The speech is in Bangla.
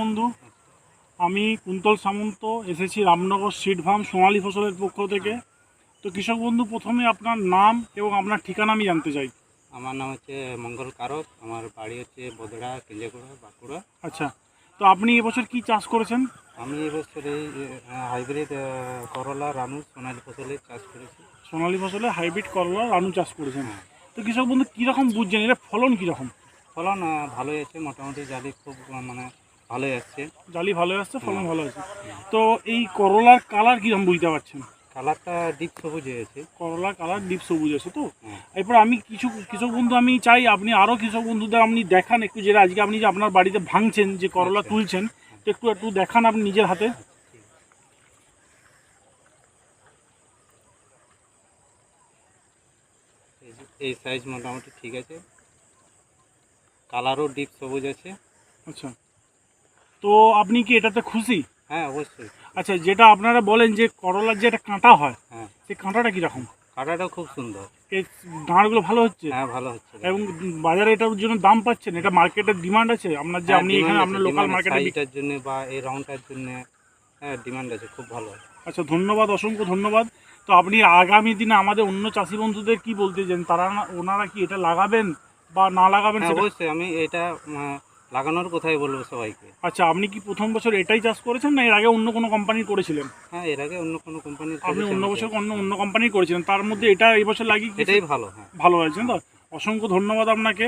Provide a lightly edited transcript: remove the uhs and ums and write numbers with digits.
বন্ধু, আমি কুন্তল সামন্ত এসেছি রামনগর সিড ফার্ম সোনালী ফসলের পক্ষ থেকে। তো কৃষক বন্ধু, প্রথমে আপনার নাম এবং আপনার ঠিকানা আমি জানতে চাই। আমার নাম হচ্ছে মঙ্গল কারক। আমার বাড়ি হচ্ছে বদড়া, কেঞ্জাকুড়া, বাঁকুড়া। আচ্ছা, তো আপনি এবছর কি চাষ করেছেন? আমি এবছর এই হাইব্রিড করলা, রানু, সোনালী ফসলের চাষ করেছি। সোনালী ফসলে হাইব্রিড করলা রানু চাষ করেছেন। হ্যাঁ, তো কৃষক বন্ধু, কীরকম বুঝছেন এটা ফলন কীরকম? ফলন ভালোই আছে, মোটামুটি জালি খুব ভালোই আসছে। জালি ভালো আসছে, ফলন হ্যাঁ। ভালো আছে। তো এই করলার কালার কীরকম বুঝতে পারছেন? কালারটা ডিপ সবুজ হয়েছে। করলার কালার ডিপ সবুজ আছে তো। হ্যাঁ, এরপর আমি কিছু কৃষক বন্ধু আমি চাই আপনি আরও কৃষক বন্ধুদের আপনি দেখান একটু, যেটা আজকে আপনি যে আপনার বাড়িতে ভাঙছেন, যে করলা আচ্ছা। তুলছেন, তো একটু একটু দেখান আপনি নিজের হাতে। ঠিক আছে। এই সাইজ মোটামুটি ঠিক আছে, কালারও ডিপ সবুজ আছে। আচ্ছা, তো আপনি কি এটাতে খুশি? হ্যাঁ, অবশ্যই। আচ্ছা, যেটা আপনারা বলেন যে করলার যে একটা কাঁটা হয়, হ্যাঁ, সেই কাঁটাটা কীরকম? কাটাটাও খুব সুন্দর। এই দাঁড়গুলো ভালো হচ্ছে? হ্যাঁ, ভালো হচ্ছে। এবং বাজারে এটার জন্য দাম পাচ্ছেন? এটা মার্কেটের ডিমান্ড আছে আপনার, যে আপনি এখানে আপনার লোকাল মার্কেটে? সাইজটার জন্য বা এই রাউন্ডটার জন্য হ্যাঁ ডিমান্ড আছে, খুব ভালো। আচ্ছা, ধন্যবাদ, অসংখ্য ধন্যবাদ। তো আপনি আগামী দিনে আমাদের অন্য চাষি বন্ধুদের কি বলতে চান? ওনারা কি এটা লাগাবেন বা না লাগাবেন হ্যাঁ, সেটা? অবশ্যই আমি এটা লাগানোর কথাই বলবো সবাইকে। আচ্ছা, আপনি কি প্রথম বছর এটাই চাষ করেছেন, না এর আগে অন্য কোনো কোম্পানির করেছিলেন? হ্যাঁ, এর আগে অন্য কোনো কোম্পানির আপনি অন্য বছর করেছি। অন্য কোম্পানির করেছিলেন, তার মধ্যে এটা এই বছর লাগিয়ে এটাই ভালো। হ্যাঁ। ভালো হয়েছে তো। অসংখ্য ধন্যবাদ আপনাকে।